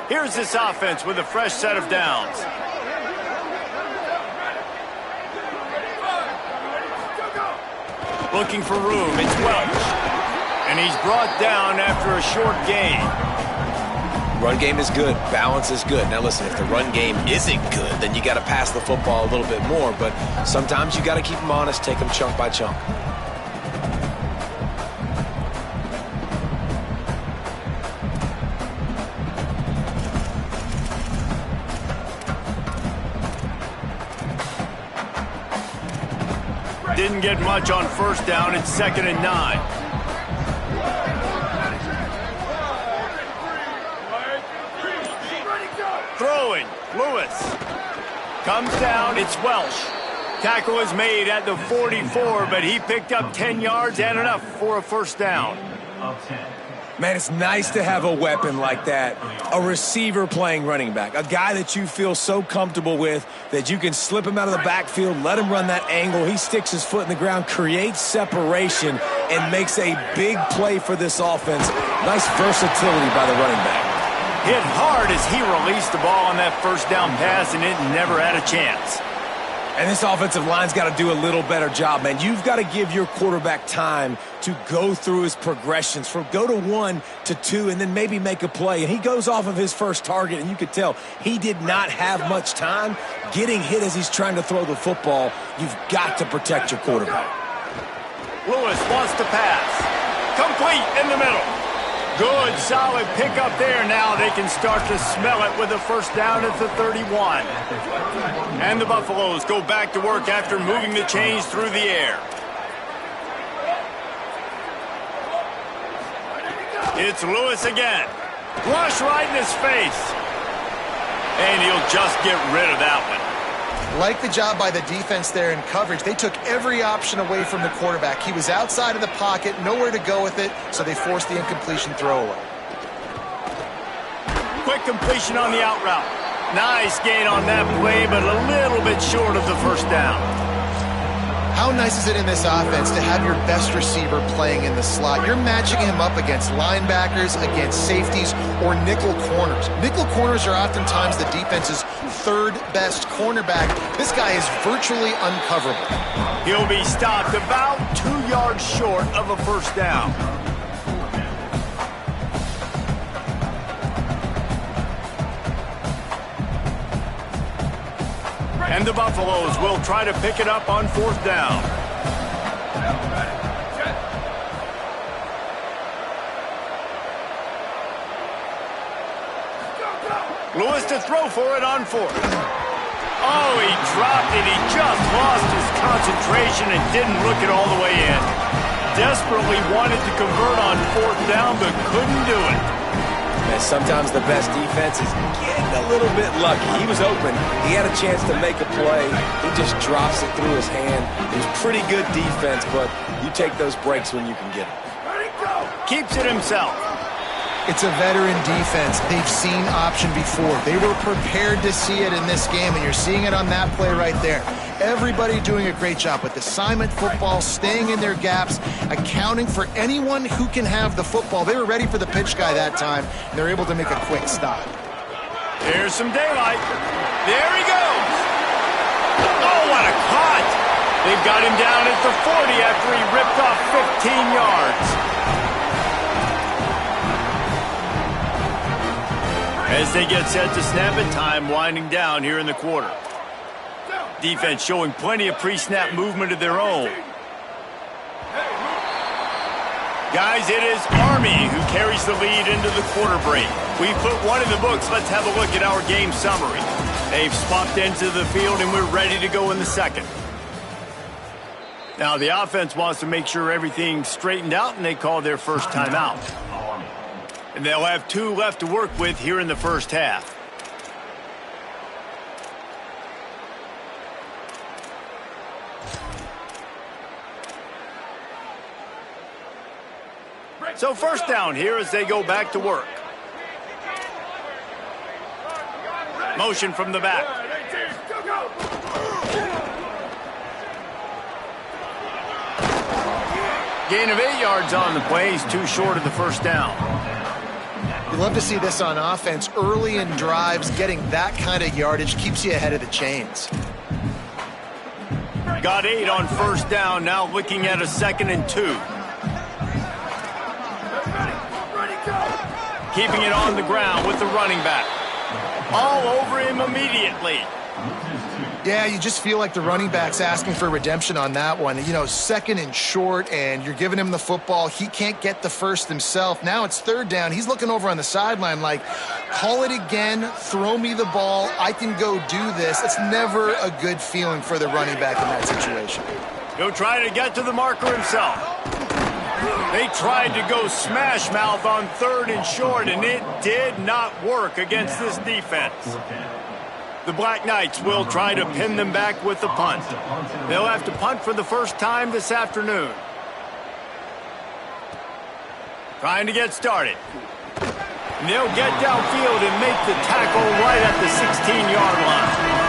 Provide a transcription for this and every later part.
Here's this offense with a fresh set of downs. Looking for room, it's Welch. And he's brought down after a short gain. Run game is good, balance is good. Now listen, if the run game isn't good, then you got to pass the football a little bit more. But sometimes you got to keep them honest, take them chunk by chunk. Didn't get much on first down. It's 2nd and 9. Throwing. Lewis. Comes down. It's Welch. Tackle is made at the 44, but he picked up 10 yards and enough for a first down. Man, it's nice to have a weapon like that, a receiver playing running back, a guy that you feel so comfortable with that you can slip him out of the backfield, let him run that angle, he sticks his foot in the ground, creates separation, and makes a big play for this offense. Nice versatility by the running back. Hit hard as he released the ball on that first down pass, and it never had a chance. And this offensive line's got to do a little better job, man. You've got to give your quarterback time to go through his progressions, from go to 1 to 2, and then maybe make a play. And he goes off of his first target, and you could tell he did not have much time getting hit as he's trying to throw the football. You've got to protect your quarterback. Lewis wants to pass. Complete in the middle. Good, solid pickup there. Now they can start to smell it with a first down at the 31. And the Buffaloes go back to work after moving the chains through the air. It's Lewis again. Rush right in his face. And he'll just get rid of that one. Like the job by the defense there in coverage. They took every option away from the quarterback. He was outside of the pocket, nowhere to go with it, so they forced the incompletion throwaway. Quick completion on the out route. Nice gain on that play, but a little bit short of the first down. How nice is it in this offense to have your best receiver playing in the slot? You're matching him up against linebackers, against safeties, or nickel corners. Nickel corners are oftentimes the defense's third best cornerback. This guy is virtually uncoverable. He'll be stopped about 2 yards short of a first down. And the Buffaloes will try to pick it up on fourth down. Lewis to throw for it on fourth. Oh, he dropped it. He just lost his concentration and didn't look it all the way in. Desperately wanted to convert on fourth down, but couldn't do it. And sometimes the best defense is getting a little bit lucky. He was open. He had a chance to make a play. He just drops it through his hand. It was pretty good defense, but you take those breaks when you can get them. Keeps it himself. It's a veteran defense. They've seen option before. They were prepared to see it in this game, and you're seeing it on that play right there. Everybody doing a great job with assignment football, staying in their gaps, accounting for anyone who can have the football. They were ready for the pitch guy that time, and they're able to make a quick stop. Here's some daylight. There he goes. Oh, what a cut. They've got him down at the 40 after he ripped off 15 yards. As they get set to snap it, time winding down here in the quarter. Defense showing plenty of pre-snap movement of their own. Guys, it is Army who carries the lead into the quarter break. We put one in the books. Let's have a look at our game summary. They've swapped into the field, and we're ready to go in the second. Now, the offense wants to make sure everything's straightened out, and they call their first timeout. And they'll have 2 left to work with here in the first half. So first down here as they go back to work. Motion from the back. Gain of 8 yards on the play. He's too short of the first down. You love to see this on offense. Early in drives, getting that kind of yardage keeps you ahead of the chains. Got 8 on first down, now looking at a 2nd and 2. Keeping it on the ground with the running back. All over him immediately. Yeah, you just feel like the running back's asking for redemption on that one. You know, 2nd and short, and you're giving him the football. He can't get the first himself. Now it's 3rd down. He's looking over on the sideline like, call it again, throw me the ball, I can go do this. It's never a good feeling for the running back in that situation. He'll try to get to the marker himself. They tried to go smash mouth on 3rd and short, and it did not work against this defense. The Black Knights will try to pin them back with the punt. They'll have to punt for the first time this afternoon. Trying to get started. And they'll get downfield and make the tackle right at the 16-yard line.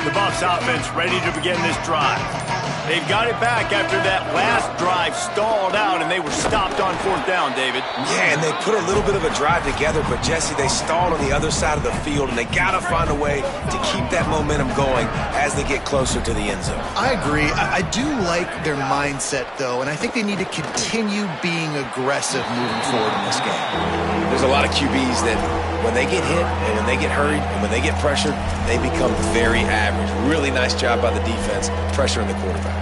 The Buffs offense ready to begin this drive. They've got it back after that last drive stalled out, and they were stopped on 4th down, David. Yeah, and they put a little bit of a drive together, but, Jesse, they stalled on the other side of the field, and they got to find a way to keep that momentum going as they get closer to the end zone. I agree. I do like their mindset, though, and I think they need to continue being aggressive moving forward in this game. There's a lot of QBs that when they get hit and when they get hurried and when they get pressured, they become very average. Really nice job by the defense pressuring the quarterback.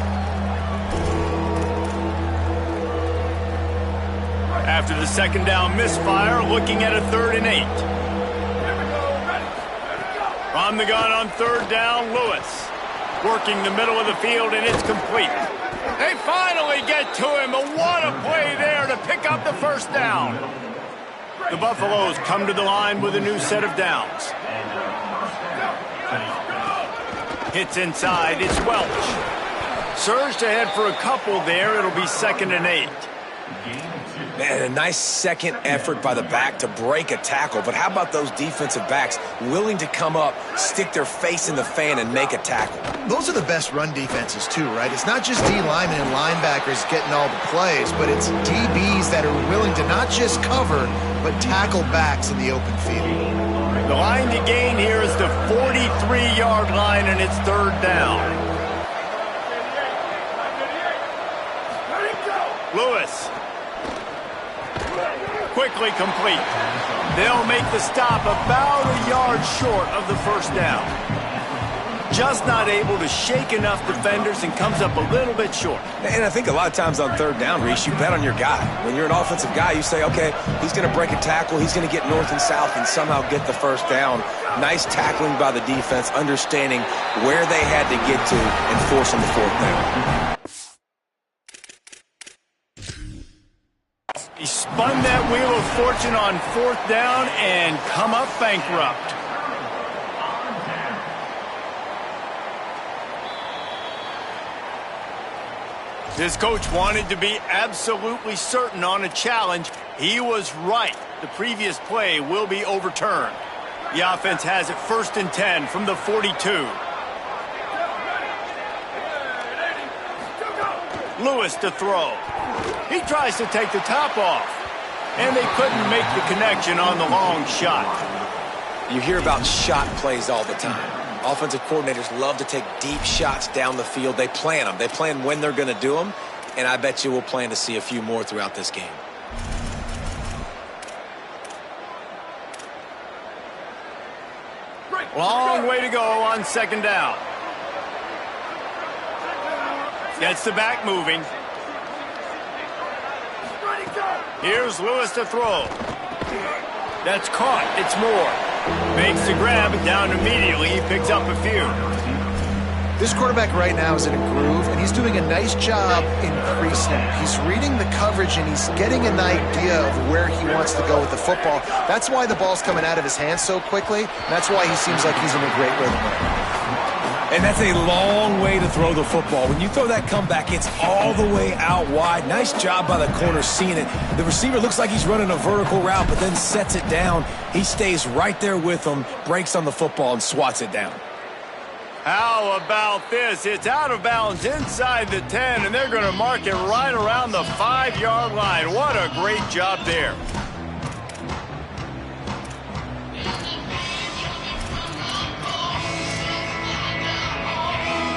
After the 2nd down misfire, looking at a 3rd and 8. From the gun on 3rd down, Lewis. Working the middle of the field, and it's complete. They finally get to him, but what a play there to pick up the first down. The Buffaloes come to the line with a new set of downs. Hits inside, it's Welch. Surged ahead for a couple there, it'll be 2nd and 8. Man, a nice second effort by the back to break a tackle. But how about those defensive backs willing to come up, stick their face in the fan, and make a tackle? Those are the best run defenses, too, right? It's not just D linemen and linebackers getting all the plays, but it's DBs that are willing to not just cover, but tackle backs in the open field. The line to gain here is the 43-yard line, and it's 3rd down. Lewis. Quickly complete. They'll make the stop about a yard short of the first down. Just not able to shake enough defenders and comes up a little bit short. And I think a lot of times on 3rd down, Reese, you bet on your guy. When you're an offensive guy, you say, okay, he's going to break a tackle, he's going to get north and south and somehow get the first down. Nice tackling by the defense, understanding where they had to get to and forcing the 4th down. He spun that wheel of fortune on 4th down and come up bankrupt. This coach wanted to be absolutely certain on a challenge. He was right. The previous play will be overturned. The offense has it 1st and 10 from the 42. Lewis to throw. He tries to take the top off, and they couldn't make the connection on the long shot. You hear about shot plays all the time. Offensive coordinators love to take deep shots down the field. They plan them. They plan when they're going to do them, and I bet you we'll plan to see a few more throughout this game. Long way to go on 2nd down. Gets the back moving. Here's Lewis to throw. That's caught. It's Moore. Makes the grab and down immediately. He picks up a few. This quarterback right now is in a groove, and he's doing a nice job increasing it. He's reading the coverage, and he's getting an idea of where he wants to go with the football. That's why the ball's coming out of his hands so quickly. That's why he seems like he's in a great rhythm right now. And that's a long way to throw the football. When you throw that comeback, it's all the way out wide. Nice job by the corner seeing it. The receiver looks like he's running a vertical route, but then sets it down. He stays right there with him, breaks on the football, and swats it down. How about this? It's out of bounds inside the 10, and they're going to mark it right around the 5-yard line. What a great job there.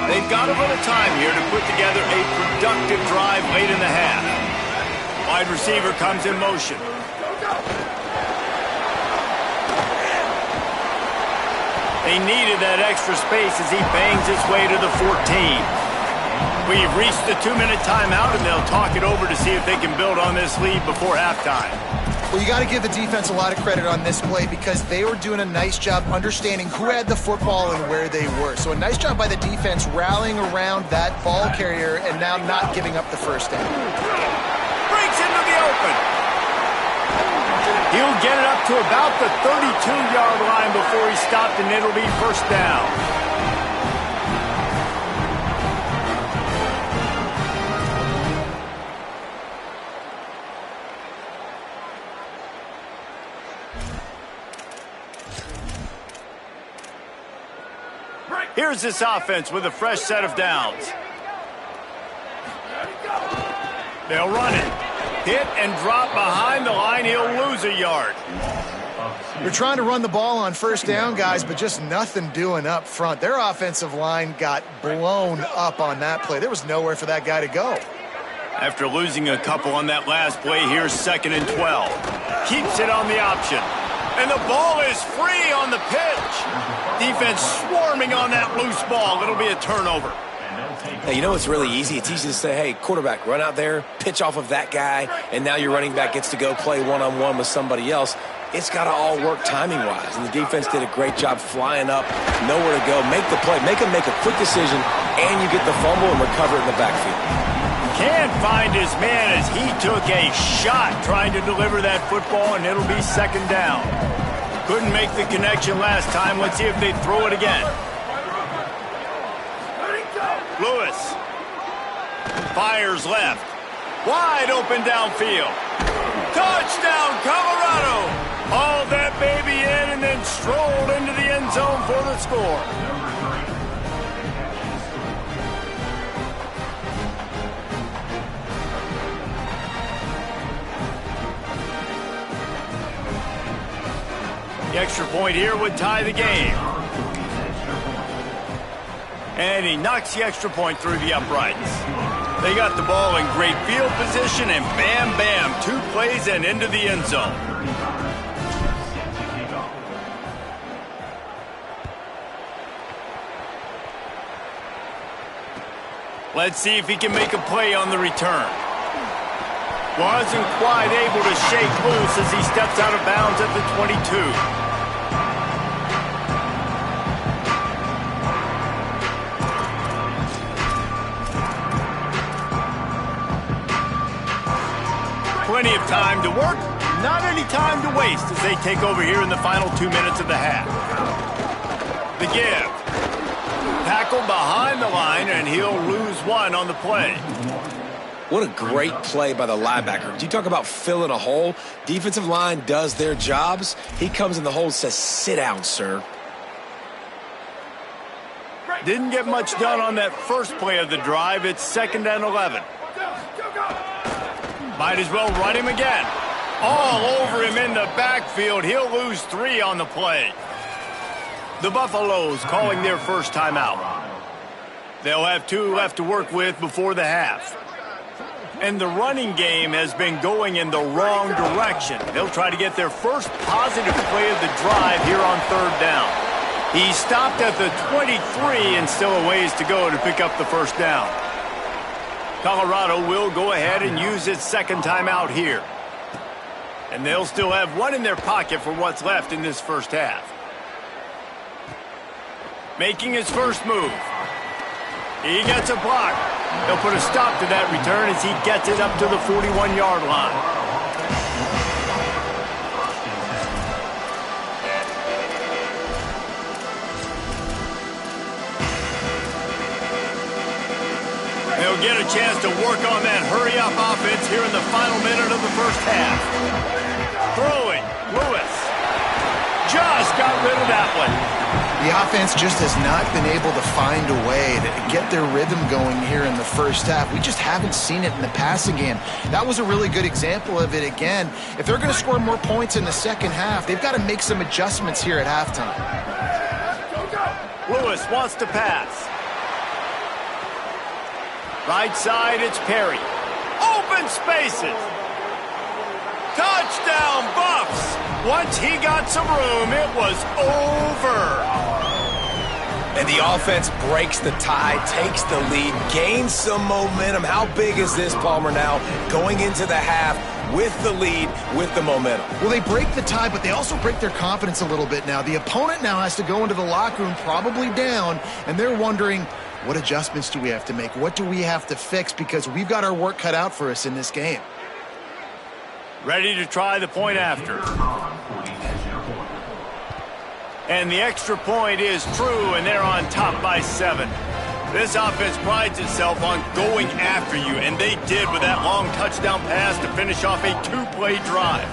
They've got a little time here to put together a productive drive late in the half. Wide receiver comes in motion. They needed that extra space as he bangs his way to the 14. We've reached the 2-minute timeout, and they'll talk it over to see if they can build on this lead before halftime. Well, you got to give the defense a lot of credit on this play because they were doing a nice job understanding who had the football and where they were. So a nice job by the defense rallying around that ball carrier and now not giving up the first down. Breaks into the open. He'll get it up to about the 32-yard line before he stopped, and it'll be first down. Here's this offense with a fresh set of downs. They'll run it. Hit and drop behind the line. He'll lose a yard. They're trying to run the ball on first down, guys, but just nothing doing up front. Their offensive line got blown up on that play. There was nowhere for that guy to go. After losing a couple on that last play, here's 2nd and 12. Keeps it on the option. And the ball is free on the pitch. Defense swarming on that loose ball. It'll be a turnover. Hey, you know what's really easy? It's easy to say, hey, quarterback, run out there, pitch off of that guy, and now your running back gets to go play one-on-one with somebody else. It's got to all work timing-wise, and the defense did a great job flying up, nowhere to go, make the play, make him make a quick decision, and you get the fumble and recover it in the backfield. Can't find his man as he took a shot trying to deliver that football, and it'll be 2nd down. Couldn't make the connection last time. Let's see if they throw it again. Lewis fires left. Wide open downfield. Touchdown, Colorado. Hauled that baby in and then strolled into the end zone for the score. The extra point here would tie the game. And he knocks the extra point through the uprights. They got the ball in great field position, and bam, bam, 2 plays and into the end zone. Let's see if he can make a play on the return. Wasn't quite able to shake loose as he steps out of bounds at the 22. Plenty of time to work, not any time to waste as they take over here in the final 2 minutes of the half. The give. Tackled behind the line, and he'll lose 1 on the play. What a great play by the linebacker. You talk about filling a hole. Defensive line does their jobs. He comes in the hole and says, sit down, sir. Didn't get much done on that first play of the drive. It's 2nd and 11. Might as well run him again. All over him in the backfield. He'll lose 3 on the play. The Buffaloes calling their first timeout. They'll have 2 left to work with before the half. And the running game has been going in the wrong direction. They'll try to get their first positive play of the drive here on 3rd down. He stopped at the 23 and still a ways to go to pick up the first down. Colorado will go ahead and use its 2nd timeout here. And they'll still have 1 in their pocket for what's left in this first half. Making his first move. He gets a block. They'll put a stop to that return as he gets it up to the 41-yard line. get a chance to work on that hurry-up offense here in the final minute of the first half. Throwing, Lewis. Just got rid of that one. The offense just has not been able to find a way to get their rhythm going here in the first half. We just haven't seen it in the passing game. That was a really good example of it again. If they're going to score more points in the second half, they've got to make some adjustments here at halftime. Lewis wants to pass. Right side, it's Perry. Open spaces. Touchdown, Buffs! Once he got some room, it was over. And the offense breaks the tie, takes the lead, gains some momentum. How big is this, Palmer, now going into the half with the lead, with the momentum? Well, they break the tie, but they also break their confidence a little bit now. The opponent now has to go into the locker room probably down, and they're wondering, what adjustments do we have to make? What do we have to fix? Because we've got our work cut out for us in this game. Ready to try the point after. And the extra point is true, and they're on top by 7. This offense prides itself on going after you, and they did with that long touchdown pass to finish off a 2-play drive.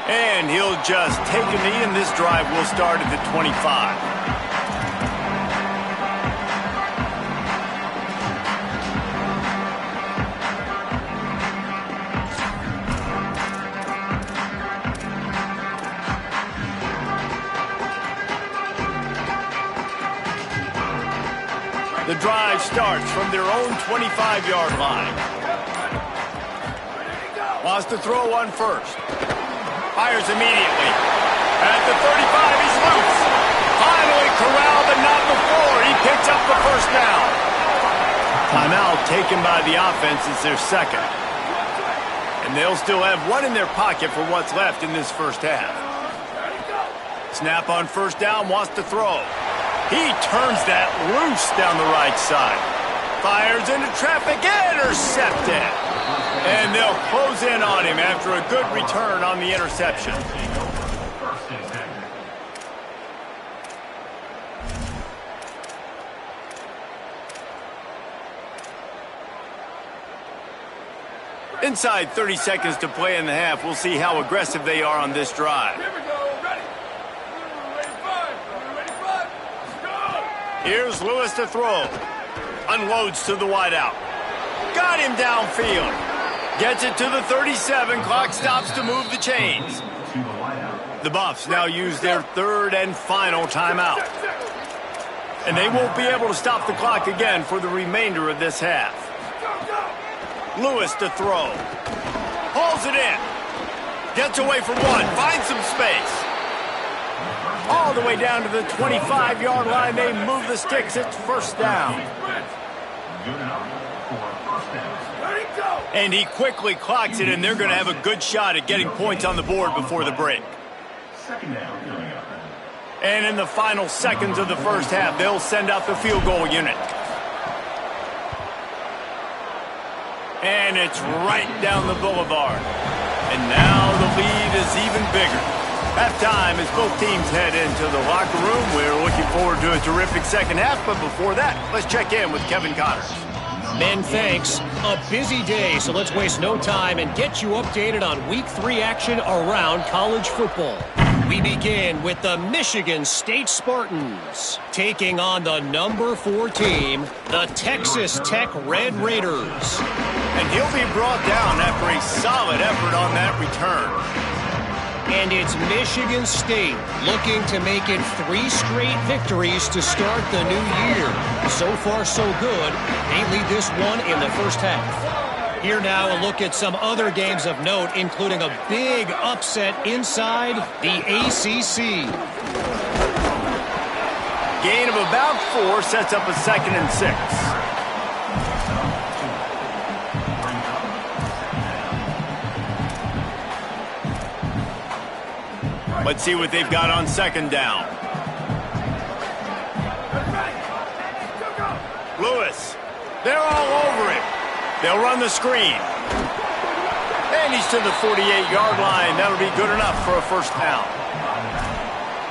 And he'll just take a knee, and this drive will start at the 25. The drive starts from their own 25-yard line. Wants to throw one first. Fires immediately. At the 35, he's loose. Finally corralled, but not before. He picks up the first down. Timeout taken by the offense is their second. And they'll still have one in their pocket for what's left in this first half. Snap on first down, wants to throw. He turns that loose down the right side. Fires into traffic, intercepted. And they'll close in on him after a good return on the interception. Inside 30 seconds to play in the half. We'll see how aggressive they are on this drive. Here we go. Ready. Ready, five. Let's go. Here's Lewis to throw. Unloads to the wideout. Got him downfield. Gets it to the 37. Clock stops to move the chains. The Buffs now use their third and final timeout. And they won't be able to stop the clock again for the remainder of this half. Lewis to throw. Hauls it in. Gets away from one. Finds some space. All the way down to the 25-yard line. They move the sticks. It's first down. And he quickly clocks it, and they're going to have a good shot at getting points on the board before the break. And in the final seconds of the first half, they'll send out the field goal unit. And it's right down the boulevard. And now the lead is even bigger. Halftime as both teams head into the locker room. We're looking forward to a terrific second half, but before that, let's check in with Kevin Connors. Men, thanks. A busy day, so let's waste no time and get you updated on Week 3 action around college football. We begin with the Michigan State Spartans taking on the number 4 team, the Texas Tech Red Raiders. And he'll be brought down after a solid effort on that return. And it's Michigan State looking to make it 3 straight victories to start the new year. So far, so good. They lead this one in the first half. Here now, a look at some other games of note, including a big upset inside the ACC. Gain of about 4 sets up a 2nd and 6. Let's see what they've got on second down. Lewis, they're all over him. They'll run the screen. And he's to the 48-yard line. That'll be good enough for a first down.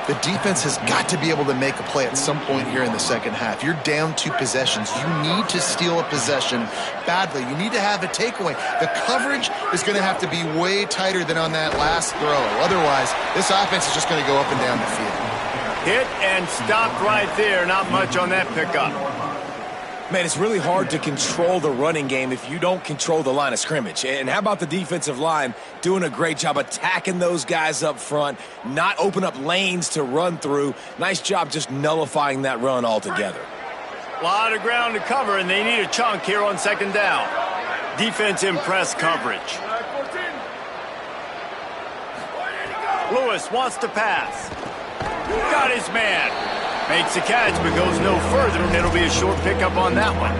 The defense has got to be able to make a play at some point here in the second half. You're down 2 possessions. You need to steal a possession badly. You need to have a takeaway. The coverage is going to have to be way tighter than on that last throw. Otherwise, this offense is just going to go up and down the field. Hit and stopped right there. Not much on that pickup. Man, it's really hard to control the running game if you don't control the line of scrimmage. And how about the defensive line doing a great job attacking those guys up front, not open up lanes to run through. Nice job just nullifying that run altogether. A lot of ground to cover, and they need a chunk here on second down. Defense in press coverage. Lewis wants to pass. Got his man. Makes the catch, but goes no further, and it'll be a short pickup on that one.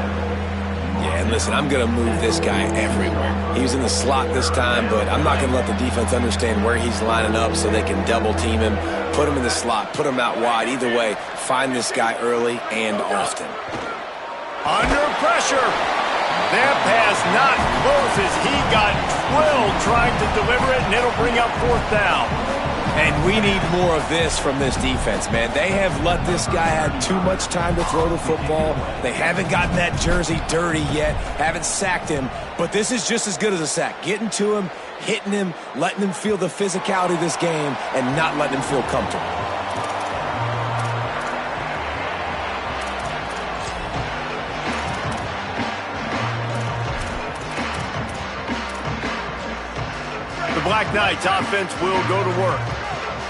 Yeah, and listen, I'm going to move this guy everywhere. He was in the slot this time, but I'm not going to let the defense understand where he's lining up so they can double team him, put him in the slot, put him out wide. Either way, find this guy early and often. Under pressure. That pass not close as he got drilled trying to deliver it, and it'll bring up fourth down. And we need more of this from this defense, man. They have let this guy have too much time to throw the football. They haven't gotten that jersey dirty yet, haven't sacked him. But this is just as good as a sack. Getting to him, hitting him, letting him feel the physicality of this game, and not letting him feel comfortable. The Black Knights offense will go to work.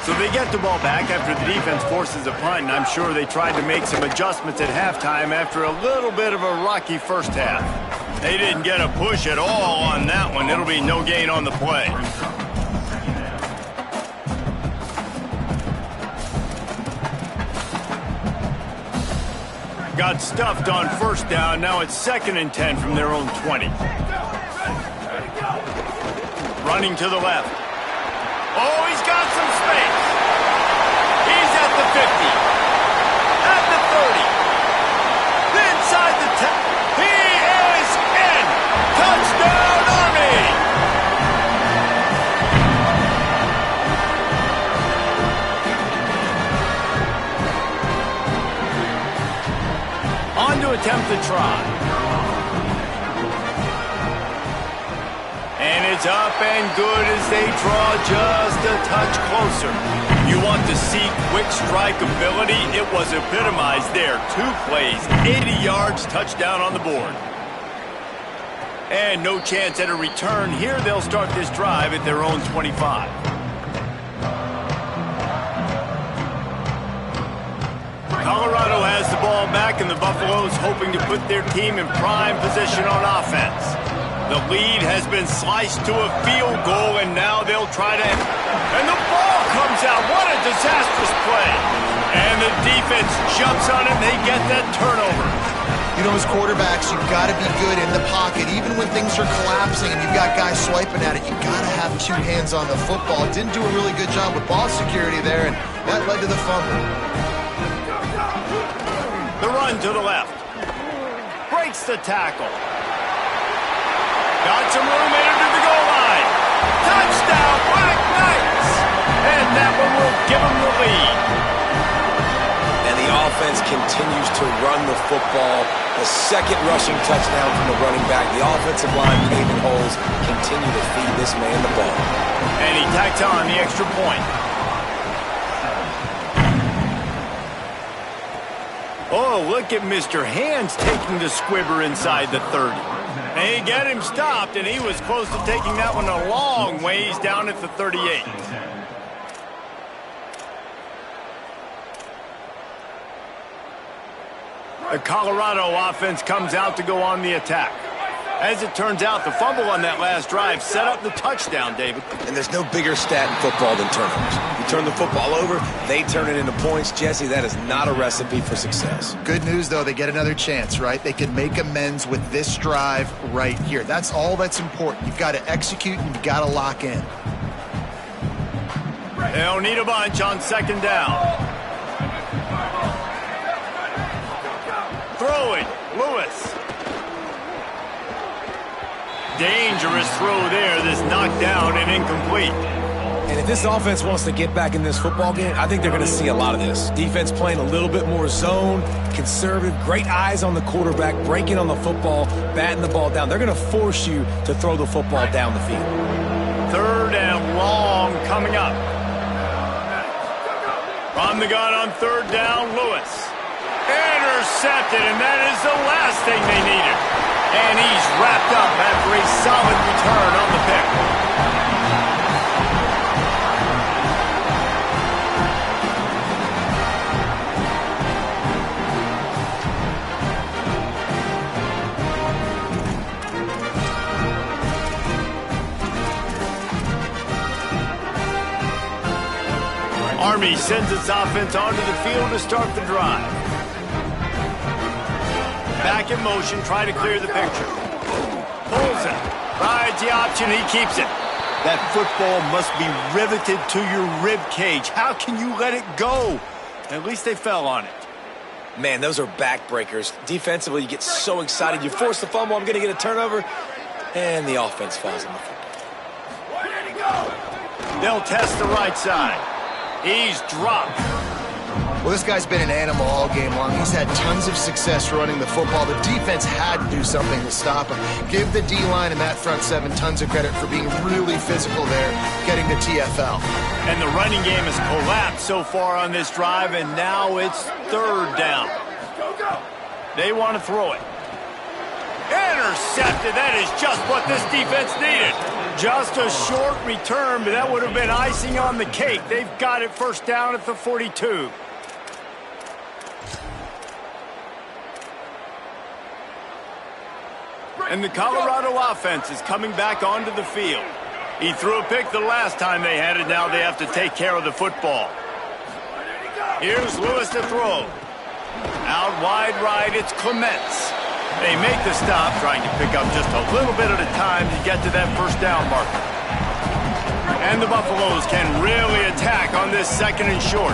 So they get the ball back after the defense forces a punt, and I'm sure they tried to make some adjustments at halftime after a little bit of a rocky first half. They didn't get a push at all on that one. It'll be no gain on the play. Got stuffed on first down. Now it's 2nd and 10 from their own 20. Running to the left. Oh, he's got some space. He's at the 50. At the 30. Inside the 10. He is in. Touchdown, Army. On to attempt the try. And it's up and good as they draw just a touch closer. You want to see quick strike ability? It was epitomized there. 2 plays, 80 yards, touchdown on the board. And no chance at a return. Here they'll start this drive at their own 25. Colorado has the ball back, and the Buffaloes hoping to put their team in prime position on offense. The lead has been sliced to a field goal, and now they'll try to... And the ball comes out. What a disastrous play. And the defense jumps on it. They get that turnover. You know, as quarterbacks, you've got to be good in the pocket. Even when things are collapsing and you've got guys swiping at it, you've got to have 2 hands on the football. Didn't do a really good job with ball security there, and that led to the fumble. The run to the left. Breaks the tackle. Got some room into the goal line. Touchdown, Black Knights! And that one will give them the lead. And the offense continues to run the football. The 2nd rushing touchdown from the running back. The offensive line, gaping holes, continue to feed this man the ball. And he tacks on the extra point. Oh, look at Mr. Hands taking the squibber inside the 30. They get him stopped, and he was close to taking that one a long ways down at the 38. The Colorado offense comes out to go on the attack. As it turns out, the fumble on that last drive set up the touchdown, David. And there's no bigger stat in football than turnovers. You turn the football over, they turn it into points. Jesse, that is not a recipe for success. Good news, though, they get another chance, right? They can make amends with this drive right here. That's all that's important. You've got to execute and you've got to lock in. They'll need a bunch on second down. Throwing, Lewis. Dangerous throw there that's knocked down and incomplete. And if this offense wants to get back in this football game, I think they're going to see a lot of this. Defense playing a little bit more zone, conservative, great eyes on the quarterback, breaking on the football, batting the ball down. They're going to force you to throw the football down the field. Third and long coming up. From the gun on third down, Lewis. Intercepted, and that is the last thing they needed. And he's wrapped up after a solid return on the pick. Army sends its offense onto the field to start the drive. Back in motion, try to clear the picture. Pulls it. Rides the option, he keeps it. That football must be riveted to your rib cage. How can you let it go? At least they fell on it. Man, those are backbreakers. Defensively, you get so excited. You force the fumble, I'm going to get a turnover, and the offense falls on the football. Where did he go? They'll test the right side. He's dropped. Well, this guy's been an animal all game long. He's had tons of success running the football. The defense had to do something to stop him. Give the D-line and that front seven tons of credit for being really physical there, getting the TFL. And the running game has collapsed so far on this drive, and now it's third down. They want to throw it. Intercepted. That is just what this defense needed. Just a short return, but that would have been icing on the cake. They've got it first down at the 42. And the Colorado offense is coming back onto the field. He threw a pick the last time they had it. Now they have to take care of the football. Here's Lewis to throw. Out wide right, it's Clements. They make the stop, trying to pick up just a little bit at a time to get to that first down marker. And the Buffaloes can really attack on this second and short.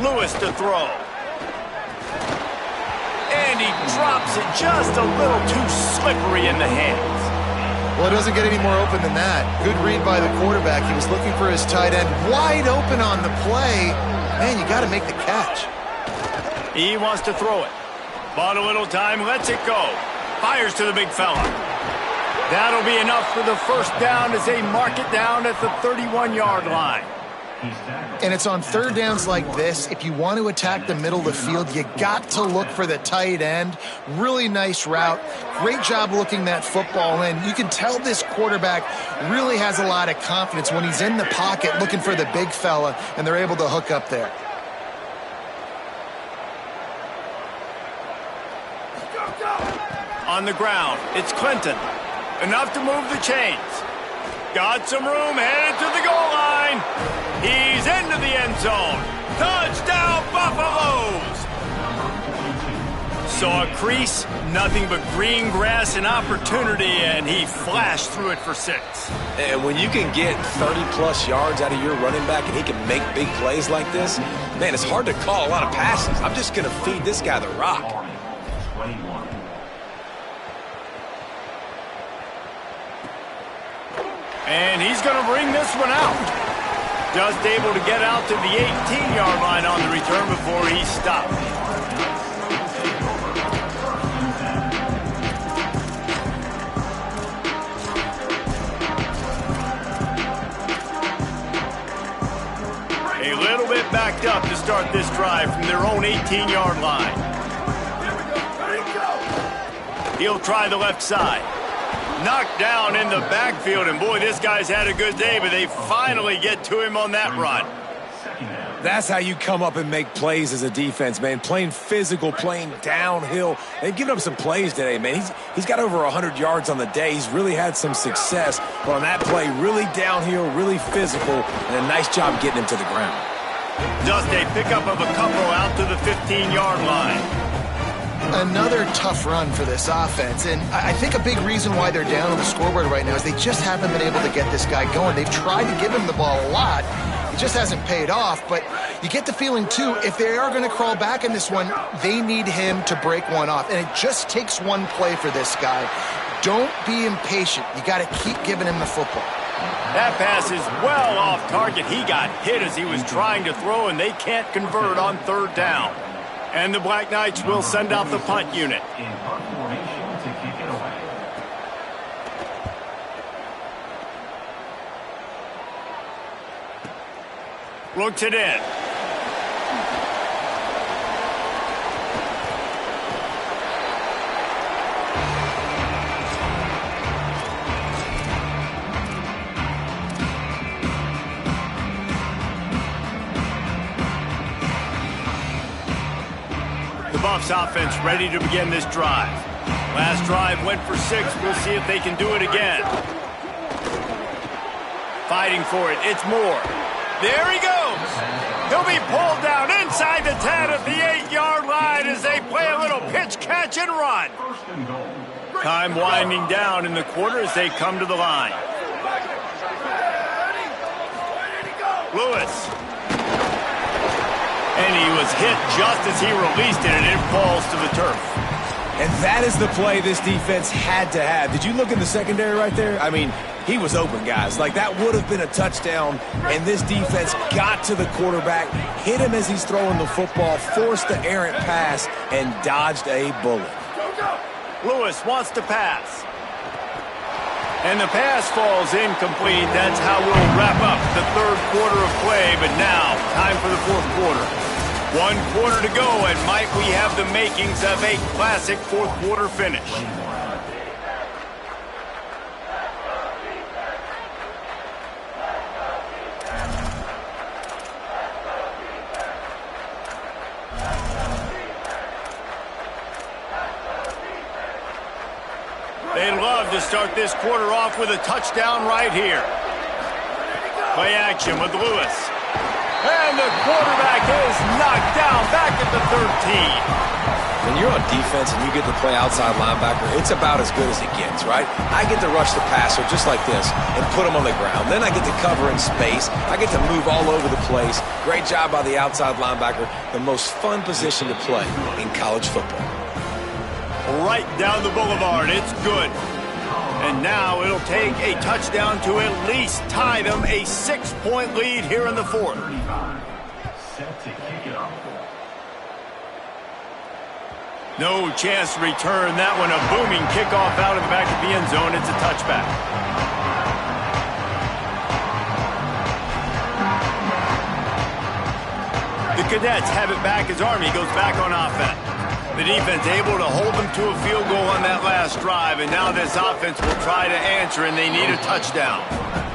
Lewis to throw. And he drops it just a little too slippery in the hands. Well, it doesn't get any more open than that. Good read by the quarterback. He was looking for his tight end wide open on the play. Man, you got to make the catch. He wants to throw it. Bought a little time, lets it go. Fires to the big fella. That'll be enough for the first down as they mark it down at the 31-yard line. And it's on third downs like this. If you want to attack the middle of the field, you got to look for the tight end. Really nice route. Great job looking that football in. You can tell this quarterback really has a lot of confidence when he's in the pocket looking for the big fella, and they're able to hook up there. On the ground, it's Clinton. Enough to move the chains. Got some room, headed to the goal line. He's into the end zone. Touchdown, Buffaloes! Saw a crease, nothing but green grass and opportunity, and he flashed through it for 6. And when you can get 30-plus yards out of your running back and he can make big plays like this, man, it's hard to call a lot of passes. I'm just going to feed this guy the rock. And he's going to bring this one out. Just able to get out to the 18-yard line on the return before he stopped. A little bit backed up to start this drive from their own 18-yard line. He'll try the left side. Knocked down in the backfield, and boy, this guy's had a good day, but they finally get to him on that run. That's how you come up and make plays as a defense, man. Playing physical, playing downhill. They've given up some plays today, man. He's got over 100 yards on the day. He's really had some success. But on that play, really downhill, really physical, and a nice job getting him to the ground. Just a pickup of a couple out to the 15-yard line. Another tough run for this offense, and I think a big reason why they're down on the scoreboard right now is they just haven't been able to get this guy going. They've tried to give him the ball a lot. It just hasn't paid off, but you get the feeling, too, if they are going to crawl back in this one, they need him to break one off, and it just takes one play for this guy. Don't be impatient. You got to keep giving him the football. That pass is well off target. He got hit as he was trying to throw, and they can't convert on third down. And the Black Knights will send out the punt unit. Looks it in. The Buffs offense ready to begin this drive. Last drive went for 6. We'll see if they can do it again. Fighting for it. It's Moore. There he goes. He'll be pulled down inside the 10 at the 8-yard line as they play a little pitch, catch, and run. Time winding down in the quarter as they come to the line. Lewis. And he was hit just as he released it, and it falls to the turf. And that is the play this defense had to have. Did you look in the secondary right there? I mean, he was open, guys. Like, that would have been a touchdown, and this defense got to the quarterback, hit him as he's throwing the football, forced the errant pass, and dodged a bullet. Lewis wants to pass. And the pass falls incomplete. That's how we'll wrap up the third quarter of play, but now, time for the fourth quarter. 1 quarter to go, and might we have the makings of a classic fourth quarter finish. They'd love to start this quarter off with a touchdown right here. Play action with Lewis. And the quarterback is knocked down back at the 13. When you're on defense and you get to play outside linebacker, it's about as good as it gets, right? I get to rush the passer just like this and put him on the ground. Then I get to cover in space. I get to move all over the place. Great job by the outside linebacker. The most fun position to play in college football. Right down the boulevard. It's good. And now it'll take a touchdown to at least tie them a 6-point lead here in the fourth. No chance to return that one. A booming kickoff out of the back of the end zone. It's a touchback. The Cadets have it back as Army goes back on offense. The defense able to hold them to a field goal on that last drive, and now this offense will try to answer, and they need a touchdown.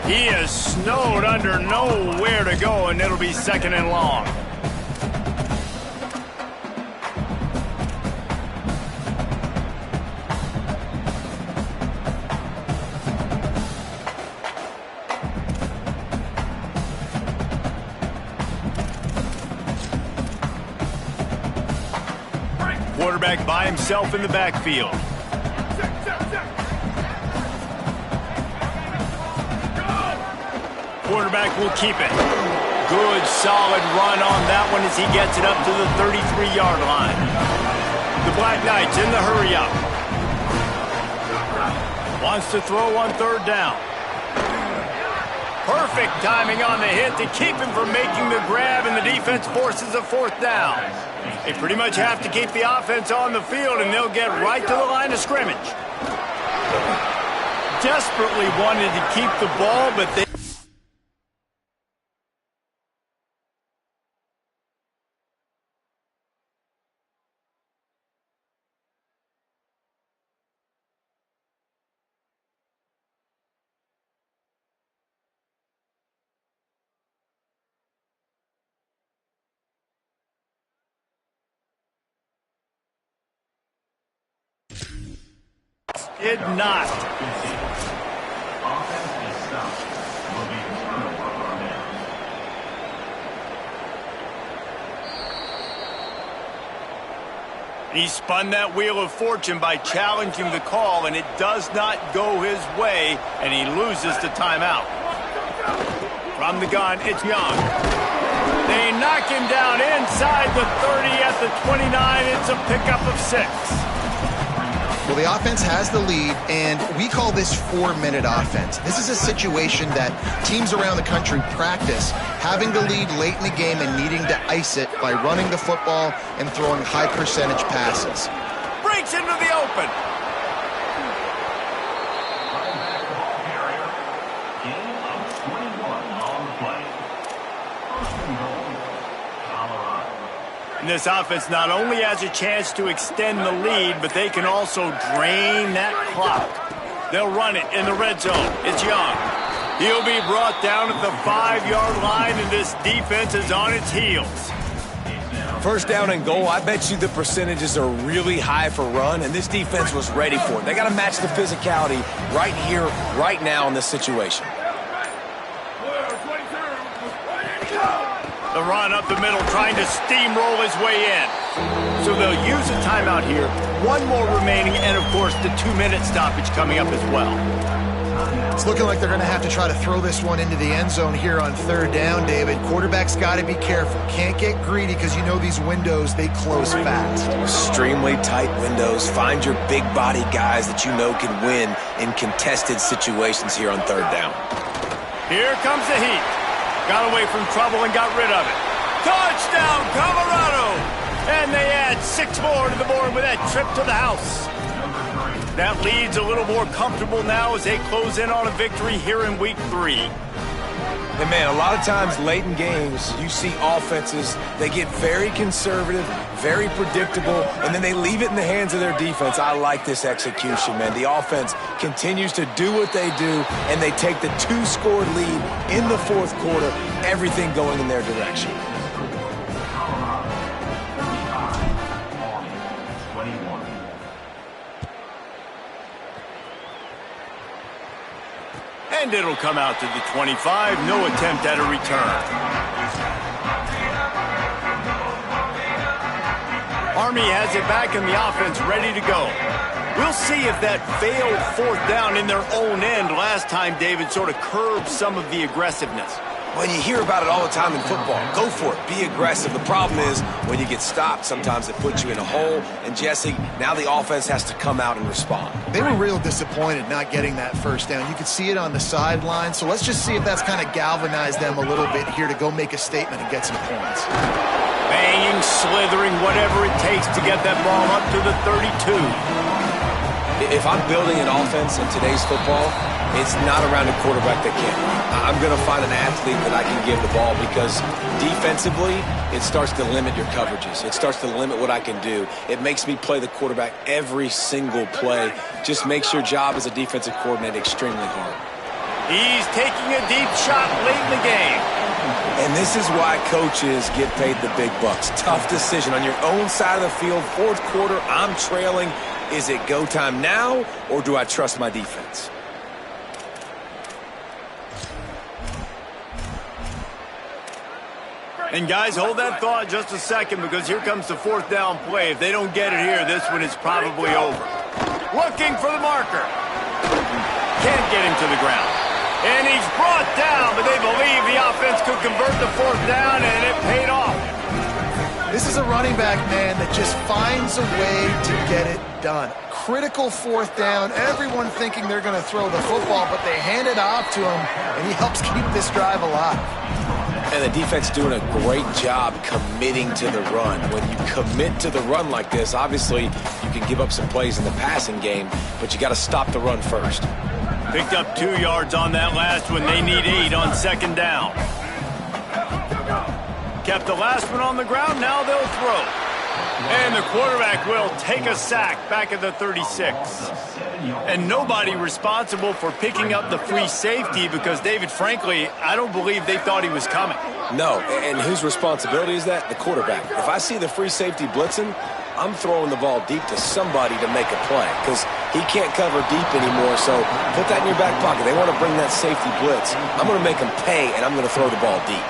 He is snowed under, nowhere to go, and it'll be 2nd and long. Quarterback by himself in the backfield. Quarterback will keep it. Good, solid run on that one as he gets it up to the 33-yard line. The Black Knights in the hurry up. Wants to throw on third down. Perfect timing on the hit to keep him from making the grab, and the defense forces a 4th down. They pretty much have to keep the offense on the field, and they'll get right to the line of scrimmage. Desperately wanted to keep the ball, but they... did not. He spun that wheel of fortune by challenging the call, and it does not go his way, and he loses the timeout. From the gun, it's Young. They knock him down inside the 30 at the 29. It's a pickup of 6. Well, the offense has the lead, and we call this 4-minute offense. This is a situation that teams around the country practice, having the lead late in the game and needing to ice it by running the football and throwing high-percentage passes. Breaks into the open. And this offense not only has a chance to extend the lead, but they can also drain that clock. They'll run it in the red zone. It's Young. He'll be brought down at the 5-yard line, and this defense is on its heels. First down and goal, I bet you the percentages are really high for run, and this defense was ready for it. They got to match the physicality right here, right now in this situation. The run up the middle, trying to steamroll his way in. So they'll use a timeout here. One more remaining, and of course the 2-minute stoppage coming up as well. It's looking like they're going to have to try to throw this one into the end zone here on 3rd down, David. Quarterback's got to be careful. Can't get greedy because you know these windows, they close fast. Extremely tight windows. Find your big body guys that you know can win in contested situations here on 3rd down. Here comes the heat. Got away from trouble and got rid of it. Touchdown, Colorado! And they add 6 more to the board with that trip to the house. That lead's a little more comfortable now as they close in on a victory here in Week 3. And, man, a lot of times late in games, you see offenses, they get very conservative, very predictable, and then they leave it in the hands of their defense. I like this execution, man. The offense continues to do what they do, and they take the 2-score lead in the 4th quarter, everything going in their direction. And it'll come out to the 25. No attempt at a return. Army has it back in the offense, ready to go. We'll see if that failed 4th down in their own end last time, David, sort of curbed some of the aggressiveness. Well, you hear about it all the time in football. Go for it. Be aggressive. The problem is when you get stopped, sometimes it puts you in a hole. And, Jesse, now the offense has to come out and respond. They were real disappointed not getting that 1st down. You could see it on the sideline. So let's just see if that's kind of galvanized them a little bit here to go make a statement and get some points. Banging, slithering, whatever it takes to get that ball up to the 32. If I'm building an offense in today's football, it's not around a quarterback that can't run. I'm going to find an athlete that I can give the ball because defensively, it starts to limit your coverages. It starts to limit what I can do. It makes me play the quarterback every single play. Just makes your job as a defensive coordinator extremely hard. He's taking a deep shot late in the game. And this is why coaches get paid the big bucks. Tough decision on your own side of the field. 4th quarter, I'm trailing. Is it go time now, or do I trust my defense? And guys, hold that thought just a second because here comes the 4th down play. If they don't get it here, this one is probably over. Looking for the marker. Can't get him to the ground. And he's brought down, but they believe the offense could convert the 4th down, and it paid off. This is a running back, man, that just finds a way to get it done. Critical 4th down. Everyone thinking they're going to throw the football, but they hand it off to him, and he helps keep this drive alive. And the defense doing a great job committing to the run. When you commit to the run like this, obviously you can give up some plays in the passing game, but you got to stop the run first. Picked up 2 yards on that last one. They need 8 on 2nd down. Kept the last one on the ground. Now they'll throw. And the quarterback will take a sack back at the 36. And nobody responsible for picking up the free safety because, David, frankly, I don't believe they thought he was coming. No, and whose responsibility is that? The quarterback. If I see the free safety blitzing, I'm throwing the ball deep to somebody to make a play because he can't cover deep anymore, so put that in your back pocket. They want to bring that safety blitz. I'm going to make them pay, and I'm going to throw the ball deep.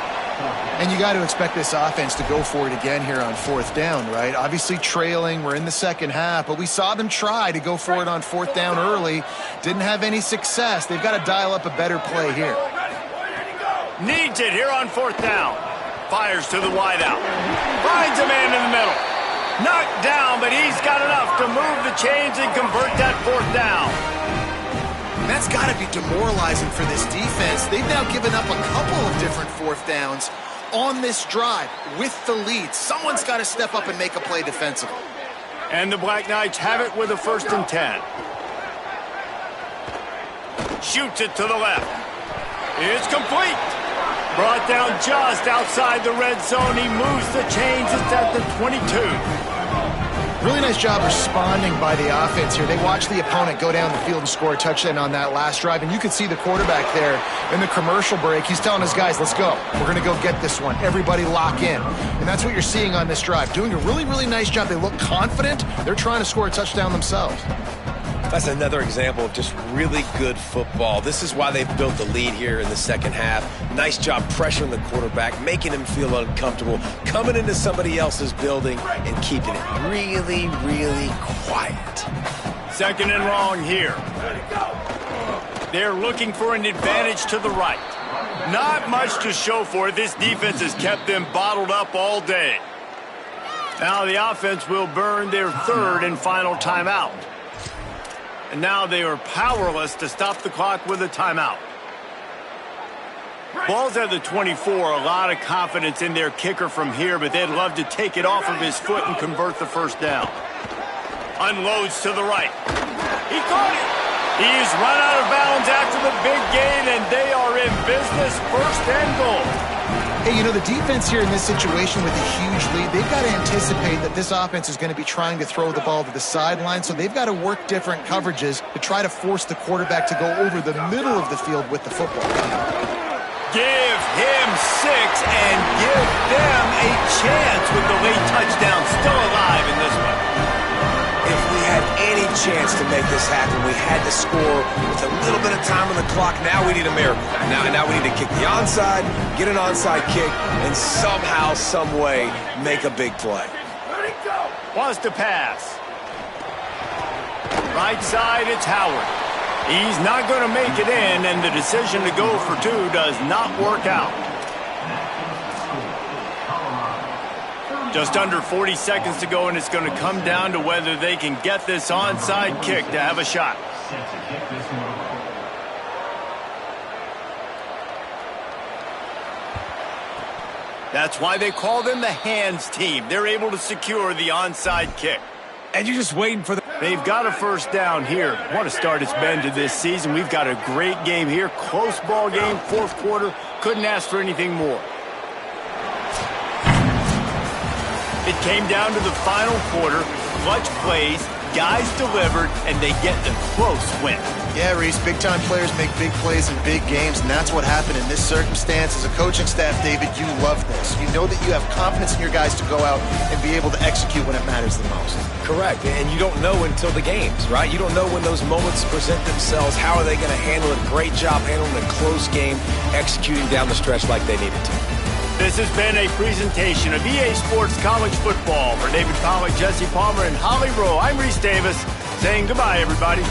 And you got to expect this offense to go for it again here on fourth down, right? Obviously trailing, we're in the second half, but we saw them try to go for it on fourth down early. Didn't have any success. They've got to dial up a better play here. Needs it here on fourth down. Fires to the wideout. Finds a man in the middle. Knocked down, but he's got enough to move the chains and convert that fourth down. That's got to be demoralizing for this defense. They've now given up a couple of different fourth downs on this drive with the lead. Someone's got to step up and make a play defensively. And the Black Knights have it with a 1st and 10. Shoots it to the left. It's complete. Brought down just outside the red zone. He moves the chains. It's at the 22. Really nice job responding by the offense here. They watched the opponent go down the field and score a touchdown on that last drive, and you could see the quarterback there in the commercial break. He's telling his guys, let's go. We're going to go get this one. Everybody lock in. And that's what you're seeing on this drive. Doing a really, really nice job. They look confident. They're trying to score a touchdown themselves. That's another example of just really good football. This is why they've built the lead here in the second half. Nice job pressuring the quarterback, making him feel uncomfortable, coming into somebody else's building and keeping it really, really quiet. 2nd and long here. They're looking for an advantage to the right. Not much to show for it. This defense has kept them bottled up all day. Now the offense will burn their 3rd and final timeout. And now they are powerless to stop the clock with a timeout. Ball's at the 24. A lot of confidence in their kicker from here, but they'd love to take it off of his foot and convert the 1st down. Unloads to the right. He caught it. He's run out of bounds after the big gain, and they are in business. 1st and goal. Hey, you know, the defense here in this situation with a huge lead, they've got to anticipate that this offense is going to be trying to throw the ball to the sideline, so they've got to work different coverages to try to force the quarterback to go over the middle of the field with the football. Give him 6 and give them a chance with the late touchdown still alive in this one. If we had any chance to make this happen, we had to score with a little bit of time on the clock. Now we need a miracle. Now we need to kick the onside, get an onside kick, and somehow, some way, make a big play. Wants to pass. Right side, it's Howard. He's not going to make it in, and the decision to go for 2 does not work out. Just under 40 seconds to go, and it's going to come down to whether they can get this onside kick to have a shot. That's why they call them the hands team. They're able to secure the onside kick. And you're just waiting for the... They've got a 1st down here. What a start it's been to this season. We've got a great game here. Close ball game, 4th quarter. Couldn't ask for anything more. It came down to the final quarter. Clutch plays, guys delivered, and they get the close win. Yeah, Reese, big-time players make big plays in big games, and that's what happened in this circumstance. As a coaching staff, David, you love this. You know that you have confidence in your guys to go out and be able to execute when it matters the most. Correct, and you don't know until the games, right? You don't know when those moments present themselves. How are they going to handle it? Great job handling a close game, executing down the stretch like they needed to. This has been a presentation of EA Sports College Football. For David Pollack, Jesse Palmer, and Holly Rowe, I'm Reese Davis saying goodbye, everybody.